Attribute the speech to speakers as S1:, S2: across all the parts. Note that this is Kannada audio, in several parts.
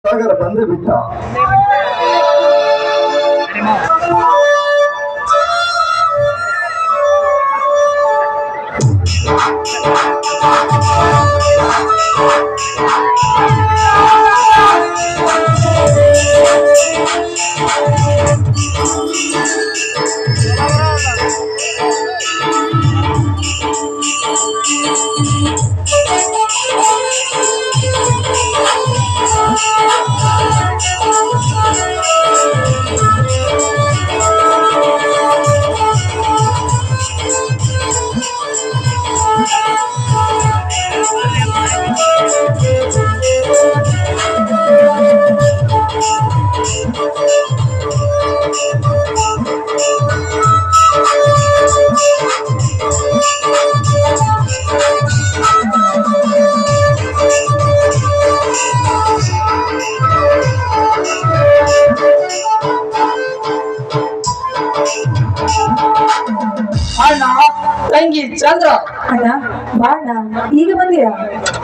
S1: ಸಾಗರ ಬಂದೇ ಬಿಟ್ಟ.
S2: ಅಣ್ಣ ತಂಗಿ ಚಂದ್ರ
S3: ಅಣ್ಣ ಬಾಣ ಈಗ ಬಂದಿರಾ?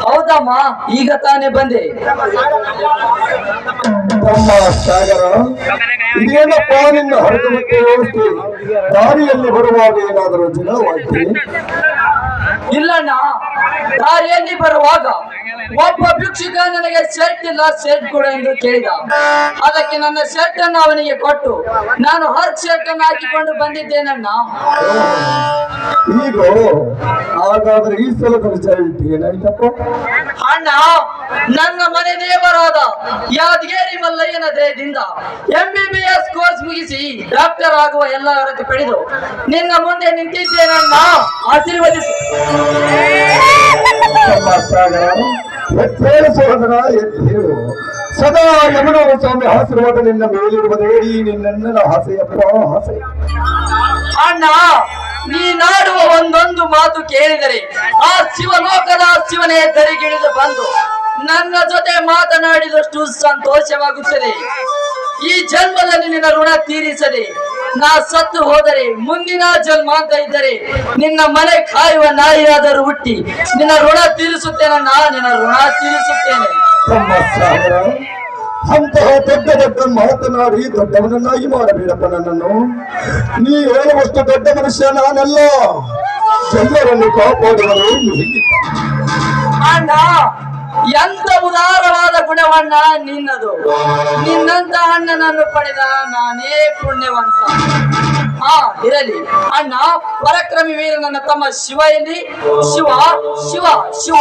S2: ಹೌದಮ್ಮ, ಈಗ ತಾನೇ ಬಂದೆ.
S1: ತಮ್ಮ ಸಾಗರ, ಇದೇನಪ್ಪ ನಿನ್ನ ಹರಡುವಿಕೆ ವ್ಯವಸ್ಥೆ? ದಾರಿಯಲ್ಲಿ ಬರುವಾಗ ಏನಾದರೂ ಜಗಳವಾಯ್ತು?
S2: ಇಲ್ಲಣ್ಣ, ದಾರಿಯಲ್ಲಿ ಬರುವಾಗ ಒಬ್ಬ ಭಿಕ್ಷುಕ ನನಗೆ ಶರ್ಟ್ ಇಲ್ಲ, ಶರ್ಟ್ ಕೊಡು ಎಂದು ಕೇಳಿದ. ಅದಕ್ಕೆ ನನ್ನ ಶರ್ಟ್ ಅನ್ನು ಅವನಿಗೆ ಕೊಟ್ಟು ನಾನು ಹರ್ಟ್ ಶರ್ಟ್ ಅನ್ನು ಹಾಕಿಕೊಂಡು ಬಂದಿದ್ದೇನಣ್ಣ.
S1: ಈಗ ಹಾಗಾದ್ರೆ ಈ ಸಲದ ವಿಚಾರ ಏನಾಯ್ತಪ್ಪ?
S2: ಅಣ್ಣ, ನನ್ನ ಮನೆ ದೇವರಾದ ಯಾದಗಿರಿ ಮಲ್ಲಯ್ಯನ ದಯದಿಂದ MBBS ಕೋರ್ಸ್ ಮುಗಿಸಿ ಡಾಕ್ಟರ್ ಆಗುವ ಎಲ್ಲ ಅರ್ಹತೆ ಪಡೆದು ನಿನ್ನ ಮುಂದೆ ನಿಂತಿದ್ದೇನಣ್ಣ. ಆಶೀರ್ವದಿಸು.
S1: ತಮ್ಮ ಸಾಗರ, ಎತ್ತೇಳು ಸಹೋದರ, ಎತ್ತೇಳು. ಸದಾ ಯಮುನ ಸ್ವಾಮಿ ಆಶೀರ್ವಾದ ನಿನ್ನ ಮೇಲಿರುವುದೇ ಈ ನಿನ್ನ ಆಸೆಯಪ್ಪ, ಆಸೆ.
S2: ಅಣ್ಣ, ನೀನಾಡುವ ಒಂದೊಂದು ಮಾತು ಕೇಳಿದರೆ ಆ ಶಿವಲೋಕದ ಶಿವನೇ ದರಿಗಿಳಿದು ಬಂದು ನನ್ನ ಜೊತೆ ಮಾತನಾಡಿದಷ್ಟು ಸಂತೋಷವಾಗುತ್ತದೆ. ಈ ಜನ್ಮದಲ್ಲಿ ನಿನ್ನ ಋಣ ತೀರಿಸದೆ ನಾ ಸತ್ತು ಹೋದರೆ ಮುಂದಿನ ಜನ್ಮ ಅಂತ ಇದ್ದರೆ ನಿನ್ನ ಮನೆ ಕಾಯುವ ನಾಯಿಯಾದರೂ ಹುಟ್ಟಿ ನಿನ್ನ ಋಣ ತೀರಿಸುತ್ತೇನಣ್ಣ, ನಿನ್ನ ಋಣ ತೀರಿಸುತ್ತೇನೆ.
S1: ತಮ್ಮ ಸಾಗರ, ಅಂತಹ ದೊಡ್ಡ ದೊಡ್ಡ ಮಾತನಾಡಿ ದೊಡ್ಡವನನ್ನಾಗಿ ಮಾಡಬೇಡಪ್ಪ ನನ್ನನ್ನು. ನೀ ಹೇಳುವಷ್ಟು ದೊಡ್ಡ ಮನುಷ್ಯ ನಾನಲ್ಲ. ಜನರನ್ನು ಕಾಪಾಡುವರು ಹೇಗಿದ್ದ?
S2: ಅಣ್ಣ, ಎಂತ ಉದಾರವಾದ ಗುಣವಣ್ಣ ನಿನ್ನದು. ನಿನ್ನಂತ ಅಣ್ಣನನ್ನು ಪಡೆದ ನಾನೇ ಪುಣ್ಯವಂತ. ಇರಲಿ ಅಣ್ಣ. ಪರಾಕ್ರಮಿ ವೀರ ನನ್ನ ತಮ್ಮ ಶಿವ ಎಲ್ಲಿ? ಶಿವ ಶಿವ ಶಿವ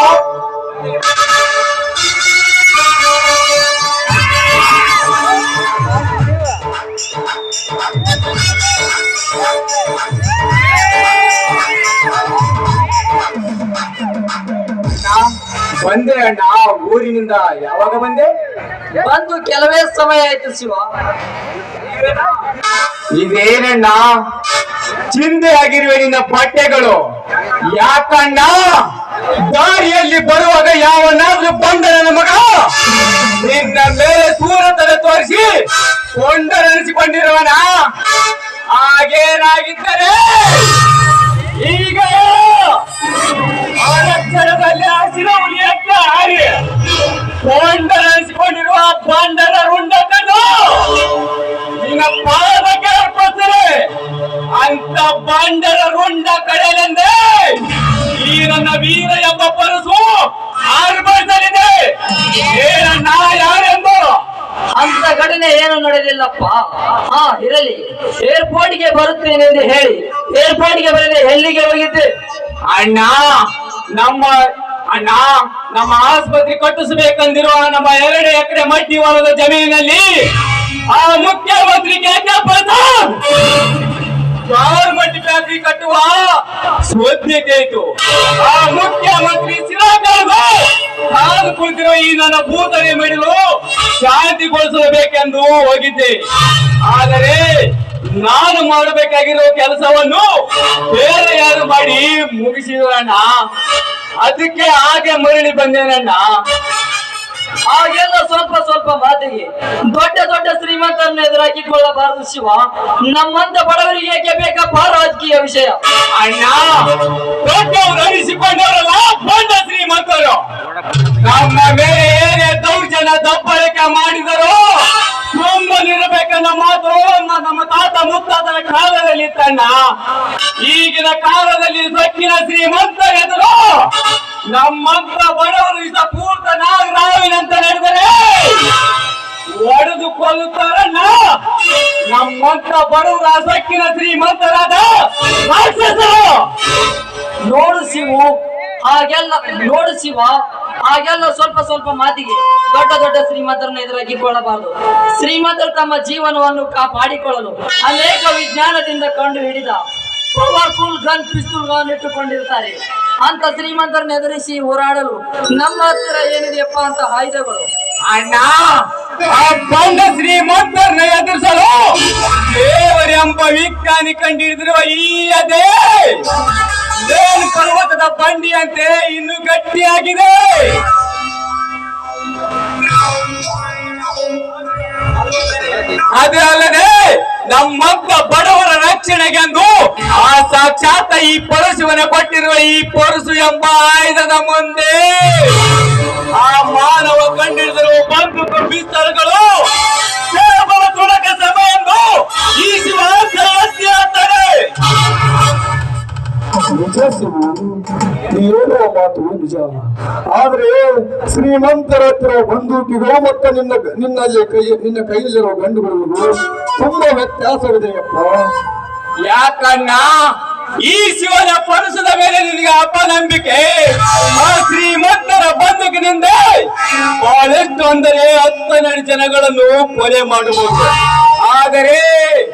S4: ಬಂದೆ ಅಣ್ಣ. ಊರಿನಿಂದ ಯಾವಾಗ ಬಂದೆ?
S2: ಬಂದು ಕೆಲವೇ ಸಮಯ ಆಯ್ತು ಶಿವ.
S4: ಇದೇನಣ್ಣ ಚಿಂದೆ ಆಗಿರುವೆ ನಿನ್ನ ಬಟ್ಟೆಗಳು? ಯಾಕಣ್ಣ ದಾರಿಯಲ್ಲಿ ಬರುವಾಗ ಯಾವನಾದ್ರೂ ಬಂದ ನನ್ನ ಮಗ ನಿನ್ನ ಮೇಲೆ ಸೂರತನ ತೋರಿಸಿ ಕೊಂಡರನಿಸಿಕೊಂಡಿರುವನ? ಹಾಗೇನಾಗಿದ್ದರೆ ಈಗ ಆರಕ್ಷಣದಲ್ಲಿ ಹಸಿರು ಉಳಿಯತ್ತ ಹಾರಿ ಕೊಂಡರನಿಸಿಕೊಂಡಿರುವ ಬಂಡರ ರುಂಡಕನ್ನು ನಿನ್ನ ಪಾದಕ್ಕೆ ಅರ್ಪಿಸುತ್ತೇನೆ. ಅಂತ ಬಂಡರ ರುಂಡ ಕಡೆಯಲೆಂದೇ ಈ ನನ್ನ ವೀರ ಎಂಬ ಪರಸು ಆರ್ಭಟಿಸಲಿದೆ. ಏನಣ್ಣ ಯಾರೆಂದು?
S2: ಅಂತ ಘಟನೆ ಏನು ನಡೆದಿಲ್ಲಪ್ಪ. ಇರಲಿ, ಏರ್ಪೋರ್ಟ್ಗೆ ಬರುತ್ತೇನೆ ಎಂದು ಹೇಳಿ ಏರ್ಪೋರ್ಟ್ಗೆ ಬರದೆ ಎಲ್ಲಿಗೆ ಹೋಗಿದ್ದೆ?
S4: ಅಣ್ಣ, ನಮ್ಮ ಆಸ್ಪತ್ರೆ ಕಟ್ಟಿಸಬೇಕಂದಿರುವ ನಮ್ಮ 2 ಎಕರೆ ಮಟ್ಟಿ ಹೊಲದ ಜಮೀನಿನಲ್ಲಿ ಆ ಮುಖ್ಯಮಂತ್ರಿ ಗೌರ್ಮೆಂಟ್ ಫ್ಯಾಕ್ಟರಿ ಕಟ್ಟುವ ಸುದ್ದಿಗೆ ಇತ್ತು. ಆ ಮುಖ್ಯಮಂತ್ರಿ ನಾನು ಕುಳಿತಿರುವ ಈ ನನ್ನ ಭೂತನೆ ಮಿಡಿಲು ಶಾಂತಿಗೊಳಿಸಬೇಕೆಂದು ಹೋಗಿದ್ದೆ. ಆದರೆ ನಾನು ಮಾಡಬೇಕಾಗಿರೋ ಕೆಲಸವನ್ನು ಬೇರೆ ಯಾರು ಮಾಡಿ ಮುಗಿಸಿದ್ರಣ್ಣ. ಅದಕ್ಕೆ ಹಾಗೆ ಮರಳಿ ಬಂದೇನಣ್ಣ.
S2: ಹಾಗೆಲ್ಲ ಸ್ವಲ್ಪ ಸ್ವಲ್ಪ ಮಾತಿಗೆ ದೊಡ್ಡ ದೊಡ್ಡ ಶ್ರೀಮಂತರನ್ನು ಎದುರಾಕಿಕೊಳ್ಳಬಾರದು ಶಿವ. ನಮ್ಮಂತ ಬಡವರಿಗೆ ಏಕೆ ಬೇಕಪ್ಪ ರಾಜಕೀಯ ವಿಷಯ?
S4: ಅಣ್ಣ, ದೊಡ್ಡವರು ಅನಿಸಿಕೊಂಡವರಲ್ಲ ದೊಡ್ಡ ಶ್ರೀಮಂತರು. ನಮ್ಮ ಮೇಲೆ ಏನೇ ದೌರ್ಜನ್ಯ ಜನ ದಬ್ಬಳಿಕೆ ಮಾಡಿದರು ಸುಮ್ಮನಿರಬೇಕನ್ನ ಮಾತು ನಮ್ಮ ತಾತ ಮುತ್ತಾತನ ಕಾಲದಲ್ಲಿ ತಣ್ಣ. ಈಗಿನ ಕಾಲದಲ್ಲಿ ಸೊಕ್ಕಿನ ಶ್ರೀಮಂತ ಎದುರು ನಮ್ಮಂತ ಬಡವರು ಇಸ ಪೂರ್ತ ನಾವಿನಂತ ನಡೆದರೆ ಒಡೆದು ಕೊಲ್ಲುತ್ತಾರಣ್ಣ. ನಮ್ಮಂತ ಬಡವರ ಸೊಕ್ಕಿನ ಶ್ರೀಮಂತರಾದ ರಾಕ್ಷಸರು.
S2: ನೋಡು ಶಿವ ಹಾಗೆಲ್ಲ ಸ್ವಲ್ಪ ಸ್ವಲ್ಪ ಮಾತಿಗೆ ದೊಡ್ಡ ದೊಡ್ಡ ಶ್ರೀಮಂತರನ್ನು ಎದುರಾಗಿಕೊಳ್ಳಬಾರದು. ಶ್ರೀಮಂತರು ತಮ್ಮ ಜೀವನವನ್ನು ಕಾಪಾಡಿಕೊಳ್ಳಲು ಅನೇಕ ವಿಜ್ಞಾನದಿಂದ ಕಂಡು ಹಿಡಿದ ಪವರ್ಫುಲ್ ಗನ್ ಪಿಸ್ತೂಲ್ ಗಳನ್ನು ಇಟ್ಟುಕೊಂಡಿರ್ತಾರೆ. ಅಂತ ಶ್ರೀಮಂತರನ್ನು ಎದುರಿಸಿ ಹೋರಾಡಲು ನಮ್ಮ ಹತ್ತಿರ ಏನಿದೆಯಪ್ಪ ಅಂತ ಆಯುಧಗಳು.
S4: ಅಣ್ಣ, ಆ ಬಂಡ ಶ್ರೀಮಂತರನ್ನ ಎದುರಿಸಲು ದೇವರೆಂಬ ವಿಜ್ಞಾನಿ ಕಂಡಿಡಿದಿರುವ ಈ ಅದೇ ಪರ್ವತದ ಬಂಡಿಯಂತೆ ಇನ್ನು ಗಟ್ಟಿಯಾಗಿದೆ. ಅದೇ ಅಲ್ಲದೆ ನಮ್ಮಂತ ಬಡವರ ರಕ್ಷಣೆಗೆಂದು ಆ ಸಾಕ್ಷಾತ್ ಈ ಪರಶುವನ ಕೊಟ್ಟಿರುವ ಈ ಪರಶು ಎಂಬ ಆಯುಧದ ಮುಂದೆ ಆ ಮಾನವ ಕಂಡಿಡಿದಿರುವ ಬಂದೂಕು ಪಿಸ್ತೂಲ್ಗಳು ಕೇವಲ ತುಣಕ ಸಮಯ ಎಂದು ಈ ಶಿವ ಹೇಳ್ತಾರೆ.
S1: ನಿಜ ಶಿವು, ನೀ ಹೇಳುವ ಮಾತು ನಿಜ. ಆದ್ರೆ ಶ್ರೀಮಂತರ ಹತ್ತಿರ ಬಂದೂಕಿಗಳು ಮತ್ತು ನಿನ್ನ ಕೈಯಲ್ಲಿರುವ ಗಂಡುಗಳಿಗೂ ತುಂಬಾ ವ್ಯತ್ಯಾಸವಿದೆಯಪ್ಪ.
S4: ಯಾಕಣ್ಣ, ಈ ಶಿವನ ಪರಸದ ಮೇಲೆ ನಿನಗೆ ಅಪನಂಬಿಕೆ. ಆ ಶ್ರೀಮಂತರ ಬಂದೂಕಿನಿಂದ ಬಹಳಷ್ಟು ಅಂದರೆ 12 ಜನಗಳನ್ನು ಕೊಲೆ ಮಾಡಬಹುದು. ಆದರೆ